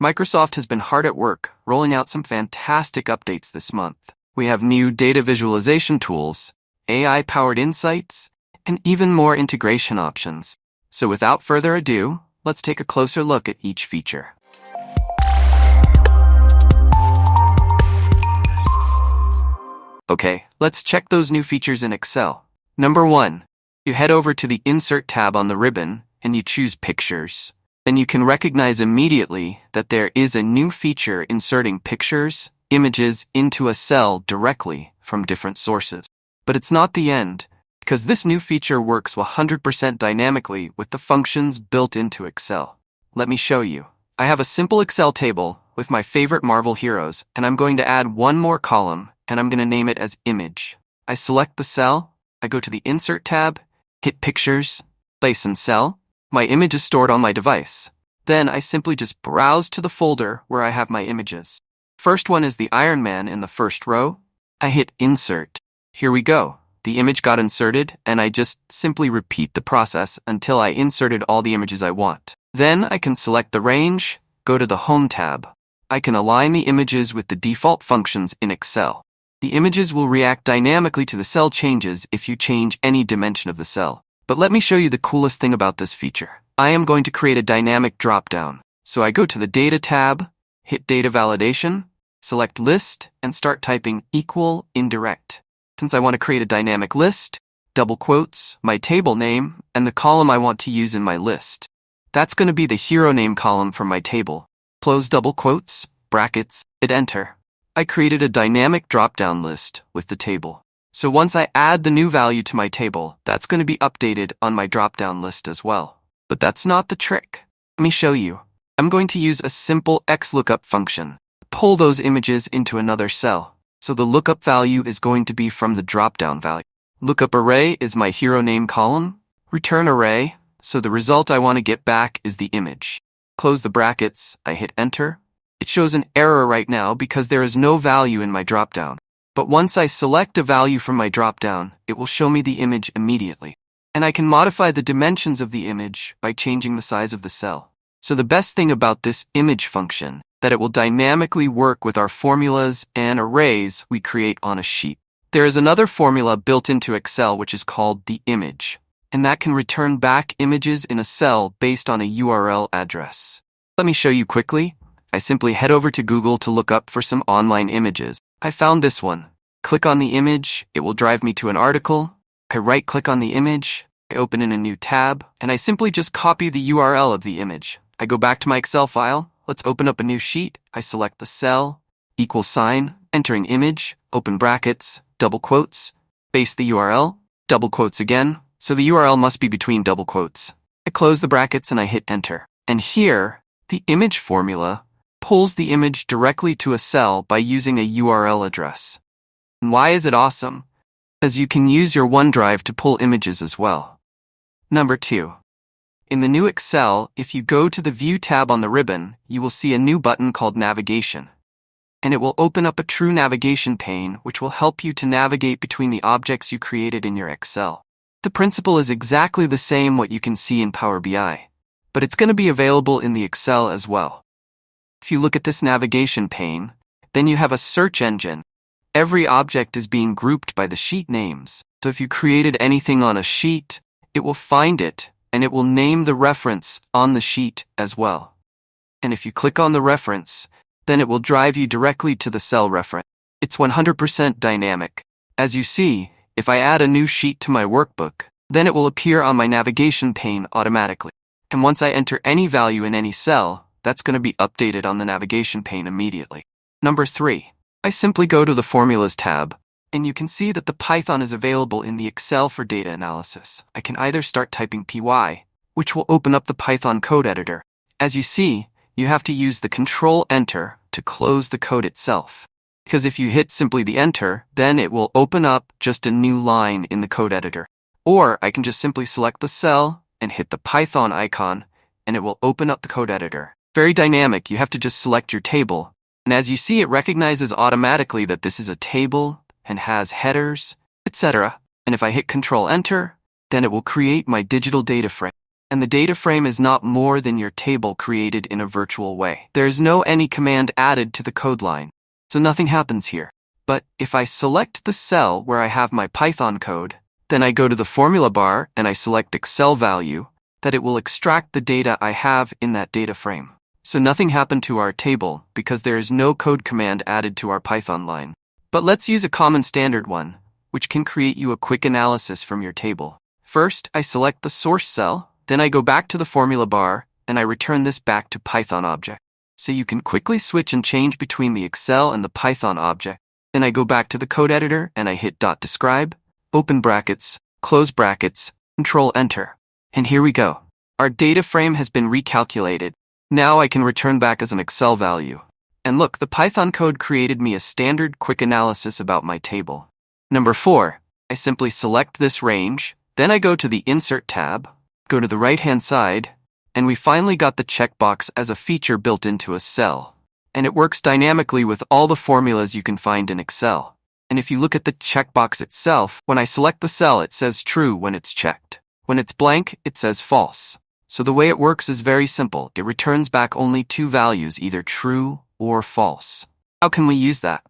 Microsoft has been hard at work, rolling out some fantastic updates this month. We have new data visualization tools, AI-powered insights, and even more integration options. So without further ado, let's take a closer look at each feature. Okay, let's check those new features in Excel. Number 1, you head over to the Insert tab on the ribbon and you choose Pictures. Then you can recognize immediately that there is a new feature inserting pictures, images into a cell directly from different sources. But it's not the end, because this new feature works 100% dynamically with the functions built into Excel. Let me show you. I have a simple Excel table with my favorite Marvel heroes, and I'm going to add one more column, and I'm going to name it as Image. I select the cell, I go to the Insert tab, hit Pictures, Place in Cell. My image is stored on my device. Then I simply just browse to the folder where I have my images. First one is the Iron Man in the first row. I hit Insert. Here we go. The image got inserted, and I just simply repeat the process until I inserted all the images I want. Then I can select the range, go to the Home tab. I can align the images with the default functions in Excel. The images will react dynamically to the cell changes if you change any dimension of the cell. But let me show you the coolest thing about this feature. I am going to create a dynamic dropdown. So I go to the Data tab, hit Data Validation, select List, and start typing equal indirect. Since I want to create a dynamic list, double quotes, my table name, and the column I want to use in my list. That's going to be the hero name column from my table. Close double quotes, brackets, hit Enter. I created a dynamic dropdown list with the table. So once I add the new value to my table, that's going to be updated on my drop-down list as well. But that's not the trick. Let me show you. I'm going to use a simple XLOOKUP function. Pull those images into another cell. So the lookup value is going to be from the drop-down value. Lookup array is my hero name column. Return array, so the result I want to get back is the image. Close the brackets, I hit Enter. It shows an error right now because there is no value in my drop-down. But once I select a value from my dropdown, it will show me the image immediately. And I can modify the dimensions of the image by changing the size of the cell. So the best thing about this image function, that it will dynamically work with our formulas and arrays we create on a sheet. There is another formula built into Excel which is called the image, and that can return back images in a cell based on a URL address. Let me show you quickly. I simply head over to Google to look up for some online images. I found this one. Click on the image, it will drive me to an article. I right-click on the image, I open in a new tab, and I simply just copy the URL of the image. I go back to my Excel file, let's open up a new sheet. I select the cell, equal sign, entering image, open brackets, double quotes, paste the URL, double quotes again, so the URL must be between double quotes. I close the brackets and I hit Enter. And here, the image formula pulls the image directly to a cell by using a URL address. And why is it awesome? Because you can use your OneDrive to pull images as well. Number 2. In the new Excel, if you go to the View tab on the ribbon, you will see a new button called Navigation. And it will open up a true navigation pane which will help you to navigate between the objects you created in your Excel. The principle is exactly the same what you can see in Power BI, but it's going to be available in the Excel as well. If you look at this navigation pane, then you have a search engine. Every object is being grouped by the sheet names. So if you created anything on a sheet, it will find it, and it will name the reference on the sheet as well. And if you click on the reference, then it will drive you directly to the cell reference. It's 100% dynamic. As you see, if I add a new sheet to my workbook, then it will appear on my navigation pane automatically. And once I enter any value in any cell, that's going to be updated on the navigation pane immediately. Number 3. I simply go to the Formulas tab, and you can see that the Python is available in the Excel for data analysis. I can either start typing py, which will open up the Python code editor. As you see, you have to use the Control-Enter to close the code itself. Because if you hit simply the Enter, then it will open up just a new line in the code editor. Or I can just simply select the cell and hit the Python icon, and it will open up the code editor. Very dynamic, you have to just select your table. And as you see, it recognizes automatically that this is a table and has headers, etc. And if I hit Control-Enter, then it will create my digital data frame. and the data frame is not more than your table created in a virtual way. There's no any command added to the code line, so nothing happens here. But if I select the cell where I have my Python code, then I go to the formula bar and I select Excel value, that it will extract the data I have in that data frame. So nothing happened to our table because there is no code command added to our Python line. But let's use a common standard one, which can create you a quick analysis from your table. First, I select the source cell, then I go back to the formula bar, and I return this back to Python object. So you can quickly switch and change between the Excel and the Python object. Then I go back to the code editor and I hit .describe, open brackets, close brackets, Control-Enter. And here we go. Our data frame has been recalculated. Now I can return back as an Excel value. And look, the Python code created me a standard quick analysis about my table. Number 4, I simply select this range, then I go to the Insert tab, go to the right-hand side, and we finally got the checkbox as a feature built into a cell. And it works dynamically with all the formulas you can find in Excel. And if you look at the checkbox itself, when I select the cell, it says true when it's checked. When it's blank, it says false. So the way it works is very simple. It returns back only 2 values, either true or false. How can we use that?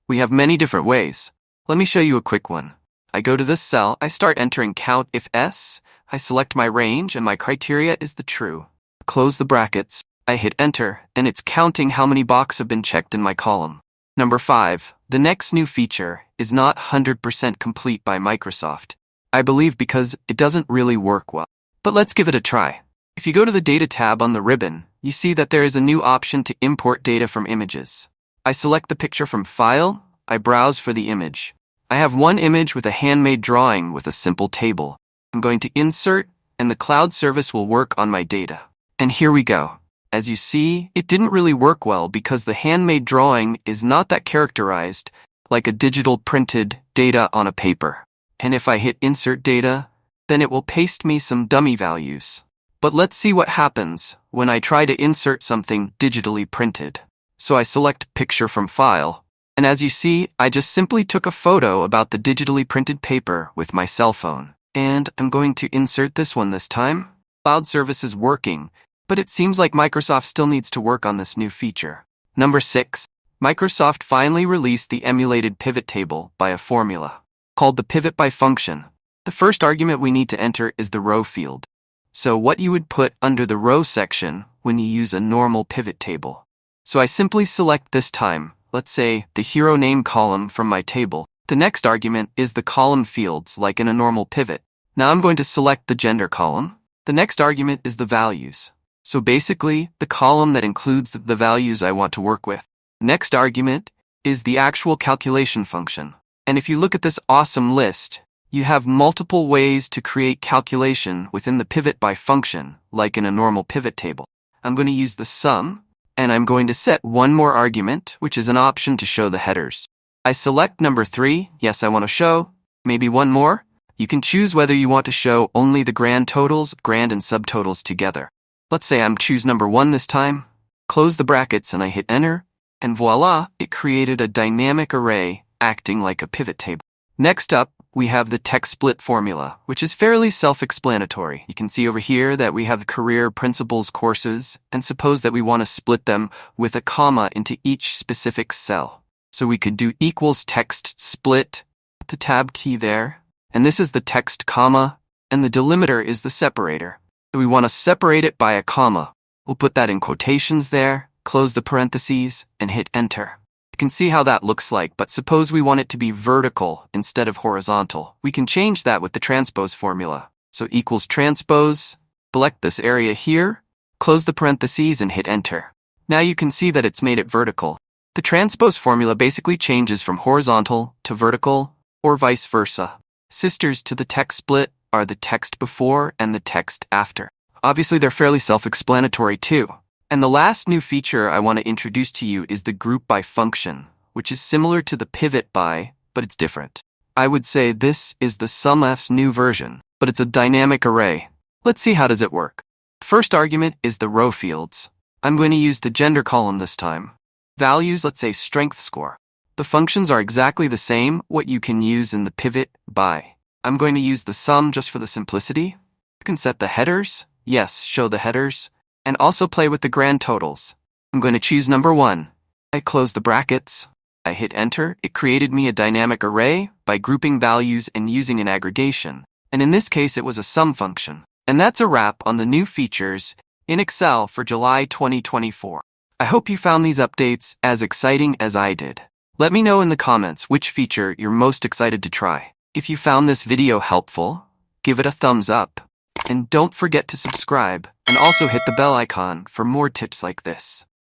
We have many different ways. Let me show you a quick one. I go to this cell, I start entering count if S, I select my range and my criteria is the true. Close the brackets, I hit enter, and it's counting how many boxes have been checked in my column. Number 5, the next new feature is not 100% complete by Microsoft. I believe because it doesn't really work well. But let's give it a try. If you go to the Data tab on the ribbon, you see that there is a new option to import data from images. I select the picture from File, I browse for the image. I have one image with a handmade drawing with a simple table. I'm going to insert, and the cloud service will work on my data. And here we go. As you see, it didn't really work well because the handmade drawing is not that characterized like a digital printed data on a paper. And if I hit Insert Data, then it will paste me some dummy values. But let's see what happens when I try to insert something digitally printed. So I select Picture from File, and as you see, I just simply took a photo about the digitally printed paper with my cell phone. And I'm going to insert this one this time. Cloud service is working, but it seems like Microsoft still needs to work on this new feature. Number 6, Microsoft finally released the emulated pivot table by a formula called the pivot by function. The first argument we need to enter is the row field. So what you would put under the row section when you use a normal pivot table. So I simply select this time, let's say, the hero name column from my table. The next argument is the column fields like in a normal pivot. Now I'm going to select the gender column. The next argument is the values. So basically, the column that includes the values I want to work with. Next argument is the actual calculation function. And if you look at this awesome list, you have multiple ways to create calculation within the pivot by function, like in a normal pivot table. I'm going to use the sum, and I'm going to set one more argument, which is an option to show the headers. I select number 3, yes, I want to show, maybe one more. You can choose whether you want to show only the grand totals, grand and subtotals together. Let's say I'm choose number 1 this time. Close the brackets and I hit enter, and voila, it created a dynamic array acting like a pivot table. Next up, we have the text split formula, which is fairly self-explanatory. You can see over here that we have career principles courses, and suppose that we want to split them with a comma into each specific cell. So we could do equals text split, the tab key there, and this is the text comma, and the delimiter is the separator. So we want to separate it by a comma. We'll put that in quotations there, close the parentheses, and hit enter. You can see how that looks like, but suppose we want it to be vertical instead of horizontal. We can change that with the transpose formula. So equals transpose, select this area here, close the parentheses and hit enter. Now you can see that it's made it vertical. The transpose formula basically changes from horizontal to vertical, or vice versa. Sisters to the text split are the text before and the text after. Obviously, they're fairly self-explanatory too. And the last new feature I want to introduce to you is the group by function, which is similar to the pivot by, but it's different. I would say this is the SUMF's new version, but it's a dynamic array. Let's see how does it work. First argument is the row fields. I'm going to use the gender column this time. Values, let's say strength score. The functions are exactly the same, what you can use in the pivot by. I'm going to use the sum just for the simplicity. You can set the headers, yes, show the headers, and also play with the grand totals. I'm going to choose number 1. I close the brackets. I hit enter. It created me a dynamic array by grouping values and using an aggregation. And in this case, it was a sum function. And that's a wrap on the new features in Excel for July 2024. I hope you found these updates as exciting as I did. Let me know in the comments which feature you're most excited to try. If you found this video helpful, give it a thumbs up. And don't forget to subscribe and also hit the bell icon for more tips like this.